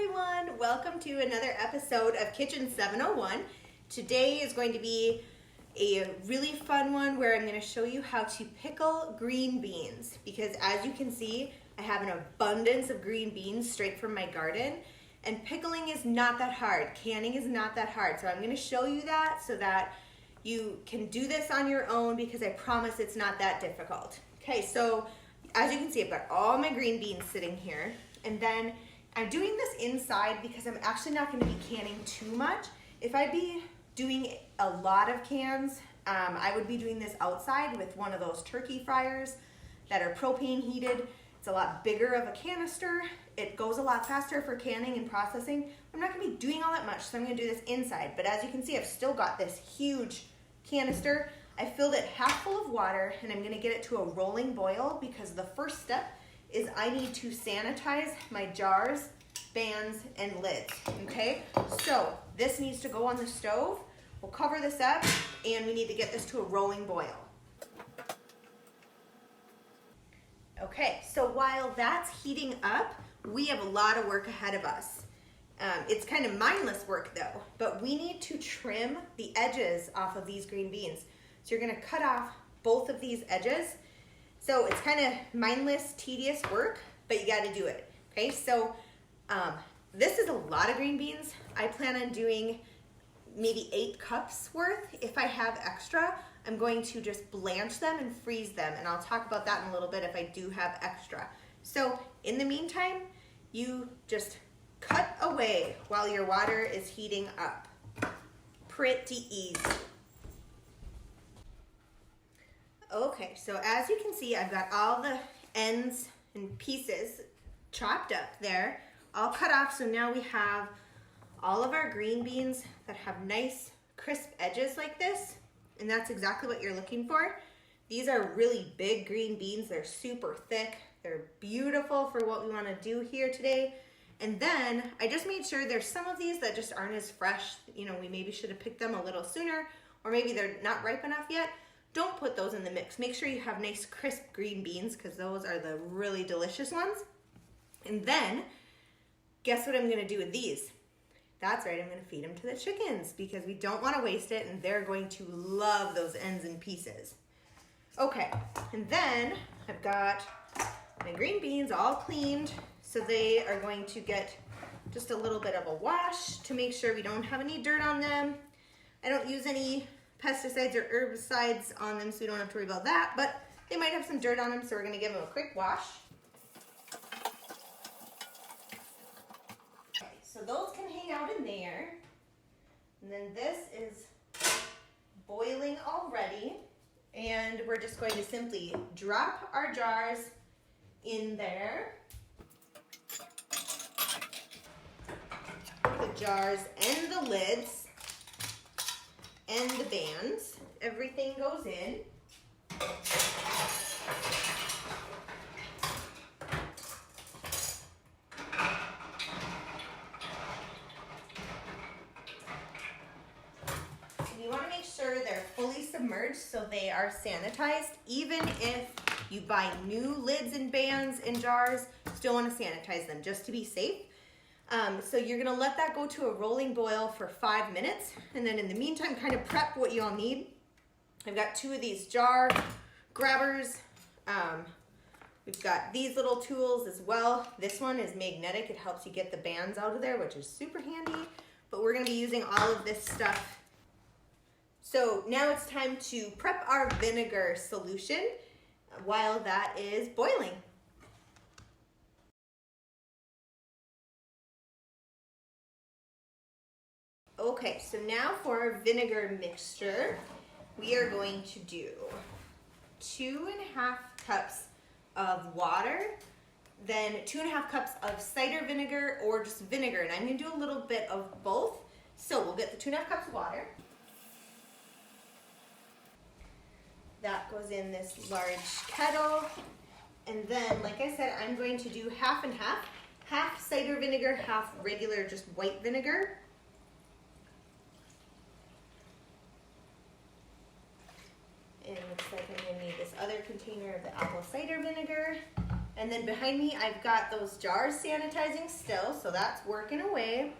everyone, welcome to another episode of Kitchen 701. Today is going to be a really fun one where I'm going to show you how to pickle green beans, because as you can see I have an abundance of green beans straight from my garden, and pickling is not that hard, canning is not that hard, so I'm going to show you that so that you can do this on your own, because I promise it's not that difficult. Okay, so as you can see I've got all my green beans sitting here, and then I'm doing this inside because I'm actually not going to be canning too much. If I'd be doing a lot of cans, I would be doing this outside with one of those turkey fryers that are propane heated. It's a lot bigger of a canister. It goes a lot faster for canning and processing. I'm not going to be doing all that much, so I'm going to do this inside. But as you can see, I've still got this huge canister. I filled it half full of water, and I'm going to get it to a rolling boil, because the first step is I need to sanitize my jars, bands, and lids, okay? So this needs to go on the stove. We'll cover this up, and we need to get this to a rolling boil. Okay, so while that's heating up, we have a lot of work ahead of us. It's kind of mindless work though, but we need to trim the edges off of these green beans. So you're gonna cut off both of these edges. So it's kind of mindless, tedious work, but you gotta do it, okay? So this is a lot of green beans. I plan on doing maybe 8 cups worth. If I have extra, I'm going to just blanch them and freeze them, and I'll talk about that in a little bit if I do have extra. So in the meantime, you just cut away while your water is heating up. Pretty easy. Okay, so as you can see, I've got all the ends and pieces chopped up there, all cut off, so now we have all of our green beans that have nice crisp edges like this, and that's exactly what you're looking for. These are really big green beans. They're super thick. They're beautiful for what we want to do here today. And then I just made sure there's some of these that just aren't as fresh. You know, we maybe should have picked them a little sooner, or maybe they're not ripe enough yet. Don't put those in the mix. Make sure you have nice crisp green beans, because those are the really delicious ones. And then, guess what I'm gonna do with these? That's right, I'm gonna feed them to the chickens, because we don't wanna waste it, and they're going to love those ends and pieces. Okay, and then I've got my green beans all cleaned, so they are going to get just a little bit of a wash to make sure we don't have any dirt on them. I don't use any pesticides or herbicides on them, so we don't have to worry about that, but they might have some dirt on them, so we're gonna give them a quick wash. Okay, so those can hang out in there, and then this is boiling already, and we're just going to simply drop our jars in there. The jars and the lids and the bands, everything goes in. You want to make sure they're fully submerged so they are sanitized. Even if you buy new lids and bands and jars, still want to sanitize them just to be safe. So you're gonna let that go to a rolling boil for 5 minutes, and then in the meantime, kind of prep what you all need. I've got 2 of these jar grabbers. We've got these little tools as well. This one is magnetic. It helps you get the bands out of there, which is super handy, but we're gonna be using all of this stuff. So now it's time to prep our vinegar solution while that is boiling. Okay, so now for our vinegar mixture, we are going to do 2.5 cups of water, then 2.5 cups of cider vinegar or just vinegar, and I'm gonna do a little bit of both. So we'll get the 2.5 cups of water. That goes in this large kettle, and then, like I said, I'm going to do half and half cider vinegar, half regular just white vinegar. And it looks like I'm going to need this other container of the apple cider vinegar. And then behind me, I've got those jars sanitizing still, so that's working away.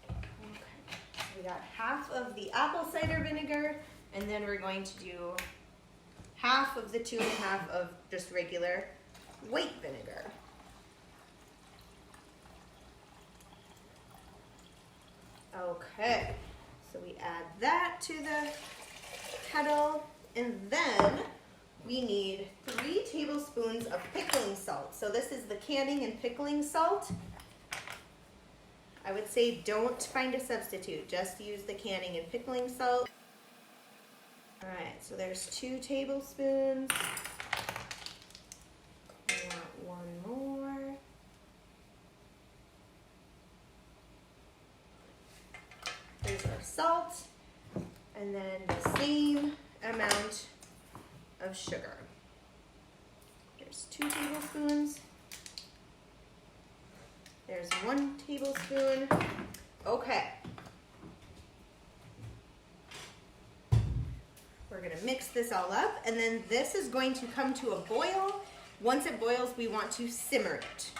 Okay, so we got half of the apple cider vinegar, and then we're going to do half of the 2.5 of just regular white vinegar. Okay, so we add that to the kettle, and then we need 3 tablespoons of pickling salt. So this is the canning and pickling salt. I would say don't find a substitute, just use the canning and pickling salt. All right, so there's 2 tablespoons. I want 1 more. There's our salt, and then the same amount of sugar. There's 2 tablespoons. There's 1 tablespoon. Okay. We're gonna mix this all up, and then this is going to come to a boil. Once it boils, we want to simmer it. So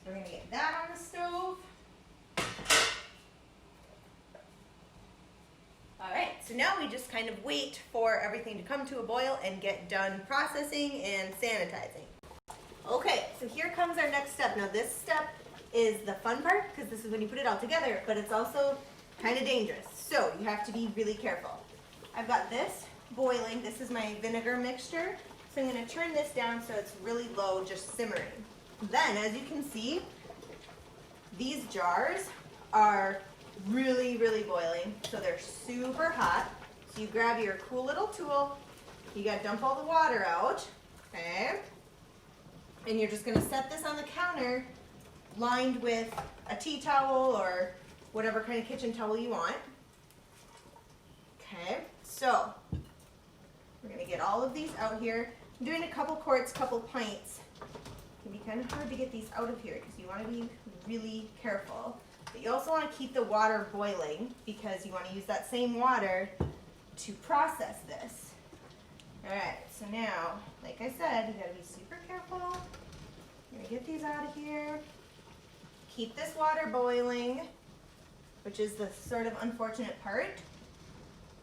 we're gonna get that on the stove. All right, so now we just kind of wait for everything to come to a boil and get done processing and sanitizing. Okay, so here comes our next step. Now this step is the fun part because this is when you put it all together, but it's also kind of dangerous. So you have to be really careful. I've got this boiling. This is my vinegar mixture. So I'm gonna turn this down so it's really low, just simmering. Then, as you can see, these jars are really, really boiling. So they're super hot. So you grab your cool little tool, you gotta dump all the water out, okay? And you're just gonna set this on the counter lined with a tea towel or whatever kind of kitchen towel you want. Okay, so we're gonna get all of these out here. I'm doing a couple quarts, couple pints. It can be kind of hard to get these out of here because you wanna be really careful. But you also wanna keep the water boiling because you wanna use that same water to process this. All right, so now, like I said, you gotta be super careful. You're gonna get these out of here. Keep this water boiling, which is the sort of unfortunate part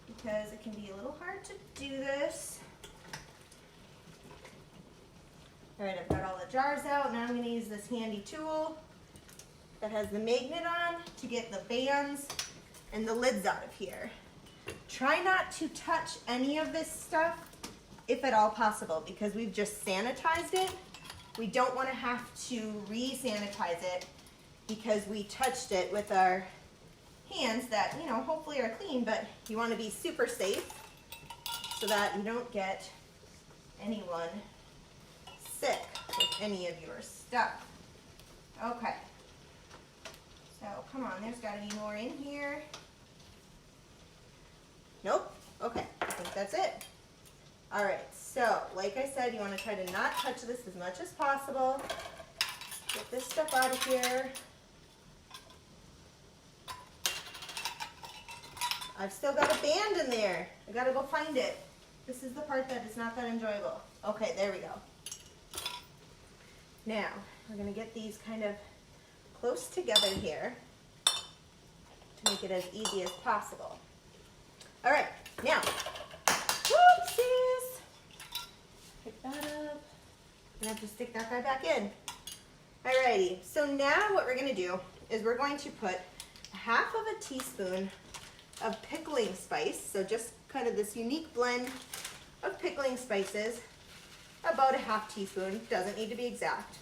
because it can be a little hard to do this. All right, I've got all the jars out. Now I'm gonna use this handy tool that has the magnet on to get the bands and the lids out of here. Try not to touch any of this stuff if at all possible because we've just sanitized it. We don't want to have to re-sanitize it because we touched it with our hands that, you know, hopefully are clean, but you want to be super safe so that you don't get anyone sick with any of your stuff. Okay. So come on, there's got to be more in here. Nope. Okay, I think that's it. All right, so like I said, you want to try to not touch this as much as possible. Get this stuff out of here. I've still got a band in there. I gotta go find it. This is the part that is not that enjoyable. Okay, there we go. Now, we're gonna get these kind of close together here to make it as easy as possible. All right, now, whoopsies. Pick that up. I'm gonna have to stick that guy back in. Alrighty, so now what we're gonna do is we're going to put 1/2 of a teaspoon of pickling spice, so just kind of this unique blend of pickling spices, about 1/2 teaspoon, doesn't need to be exact.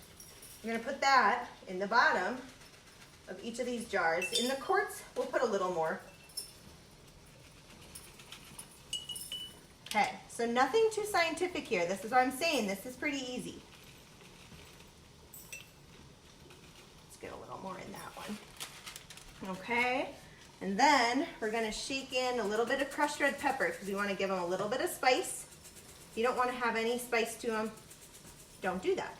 I'm gonna put that in the bottom of each of these jars. In the quarts, we'll put a little more. Okay, so nothing too scientific here. This is what I'm saying, this is pretty easy. Let's get a little more in that one. Okay, and then we're gonna shake in a little bit of crushed red pepper because we wanna give them a little bit of spice. If you don't wanna have any spice to them, don't do that.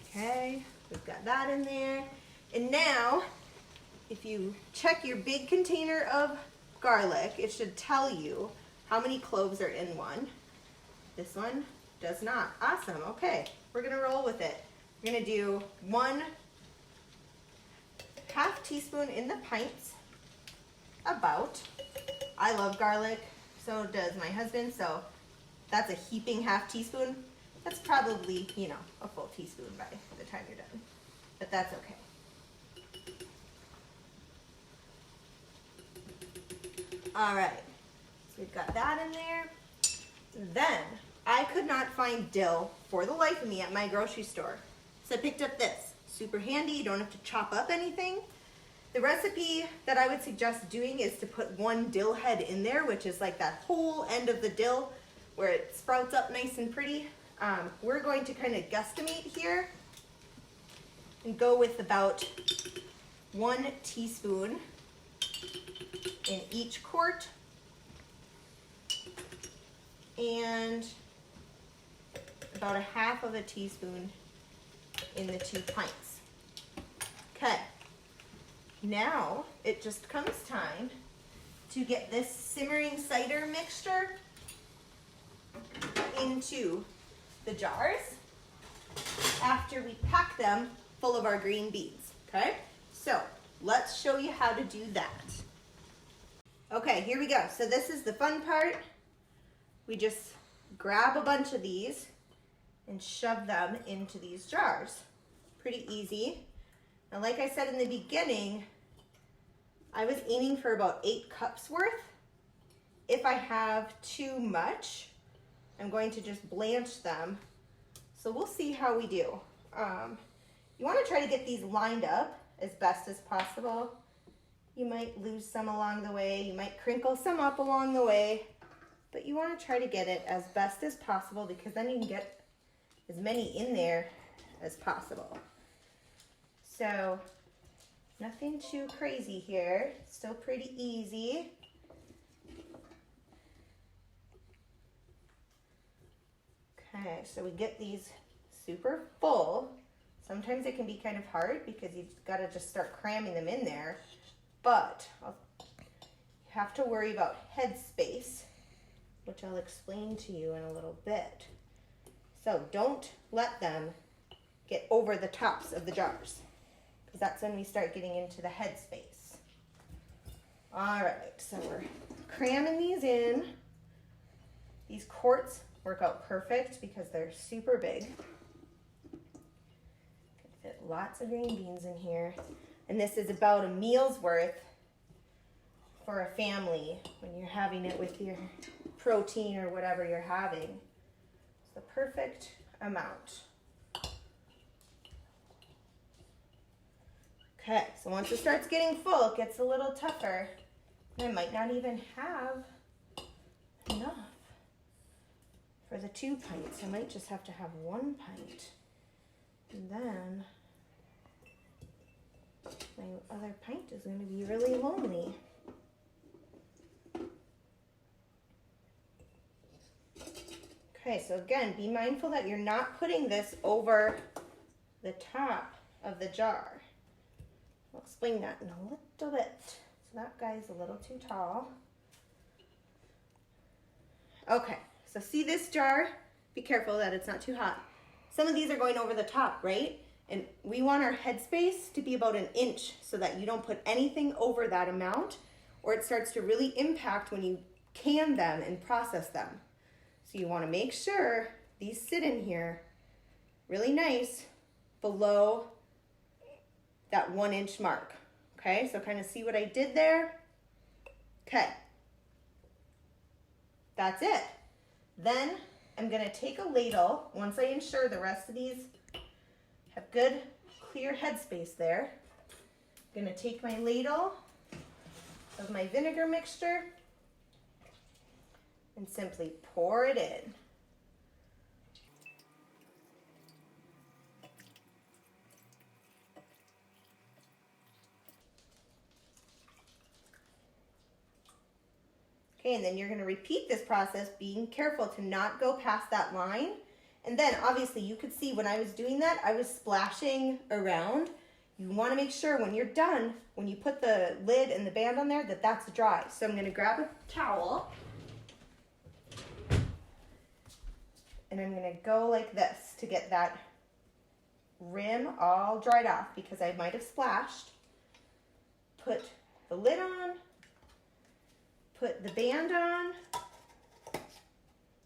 Okay, we've got that in there. And now, if you check your big container of garlic, it should tell you how many cloves are in one. This one does not. Awesome. Okay, we're gonna roll with it. We're gonna do 1/2 teaspoon in the pints, about. I love garlic, so does my husband, so that's a heaping 1/2 teaspoon. That's probably, you know, a full teaspoon by the time you're done, but that's okay. All right, so we've got that in there. Then I could not find dill for the life of me at my grocery store, so I picked up this. Super handy, you don't have to chop up anything. The recipe that I would suggest doing is to put 1 dill head in there, which is like that whole end of the dill where it sprouts up nice and pretty. We're going to kind of guesstimate here and go with about 1 teaspoon in each quart and about 1/2 of a teaspoon in the 2 pints. Okay, now it just comes time to get this simmering cider mixture into the jars after we pack them full of our green beans. Okay, so let's show you how to do that. Okay, here we go. So this is the fun part. We just grab a bunch of these and shove them into these jars. Pretty easy. And like I said in the beginning, I was aiming for about 8 cups worth. If I have too much, I'm going to just blanch them. So we'll see how we do. You want to try to get these lined up as best as possible. You might lose some along the way. You might crinkle some up along the way. But you want to try to get it as best as possible because then you can get as many in there as possible. So nothing too crazy here. Still pretty easy. Okay, so we get these super full. Sometimes it can be kind of hard because you've got to just start cramming them in there. But you have to worry about head space, which I'll explain to you in a little bit. So don't let them get over the tops of the jars, because that's when we start getting into the head space. All right, so we're cramming these in. These quarts work out perfect because they're super big. Can fit lots of green beans in here. And this is about a meal's worth for a family when you're having it with your protein or whatever you're having. It's the perfect amount. Okay, so once it starts getting full, it gets a little tougher. And I might not even have enough for the 2 pints. I might just have to have 1 pint. And then my other pint is going to be really lonely. Okay, so again, be mindful that you're not putting this over the top of the jar. I'll explain that in a little bit. So that guy's a little too tall. Okay, so see this jar? Be careful that it's not too hot. Some of these are going over the top, right? And we want our headspace to be about 1 inch so that you don't put anything over that amount or it starts to really impact when you can them and process them. So you want to make sure these sit in here really nice below that 1 inch mark. Okay, so kind of see what I did there? Okay, that's it. Then I'm going to take a ladle, once I ensure the rest of these have good, clear headspace there. I'm going to take my ladle of my vinegar mixture and simply pour it in. Okay, and then you're going to repeat this process, being careful to not go past that line. And then obviously you could see when I was doing that, I was splashing around. You want to make sure when you're done, when you put the lid and the band on there, that that's dry. So I'm going to grab a towel and I'm going to go like this to get that rim all dried off because I might have splashed. Put the lid on, put the band on,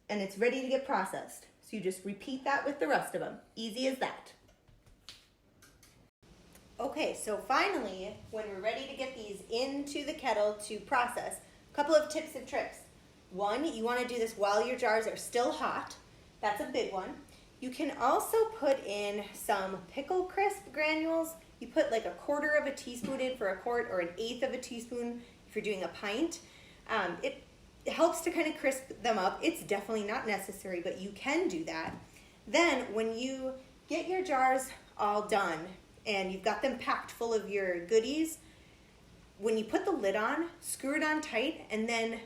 and it's ready to get processed. So you just repeat that with the rest of them. Easy as that. Okay, so finally, when we're ready to get these into the kettle to process, a couple of tips and tricks. One, you want to do this while your jars are still hot. That's a big one. You can also put in some pickle crisp granules. You put like 1/4 of a teaspoon in for a quart or 1/8 of a teaspoon if you're doing a pint. It helps to kind of crisp them up. It's definitely not necessary, but you can do that. Then when you get your jars all done and you've got them packed full of your goodies, when you put the lid on, screw it on tight and then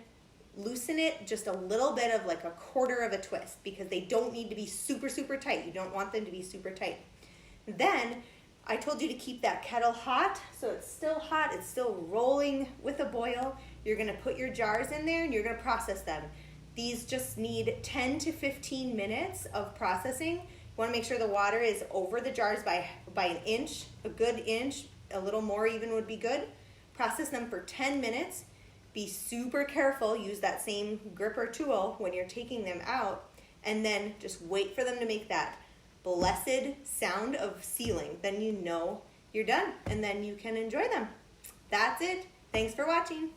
loosen it just a little bit of like 1/4 of a twist because they don't need to be super, super tight. You don't want them to be super tight. Then I told you to keep that kettle hot, so it's still hot, it's still rolling with a boil. You're gonna put your jars in there and you're gonna process them. These just need 10 to 15 minutes of processing. You wanna make sure the water is over the jars by an inch, a good inch, a little more even would be good. Process them for 10 minutes. Be super careful, use that same gripper tool when you're taking them out, and then just wait for them to make that blessed sound of sealing. Then you know you're done, and then you can enjoy them. That's it. Thanks for watching.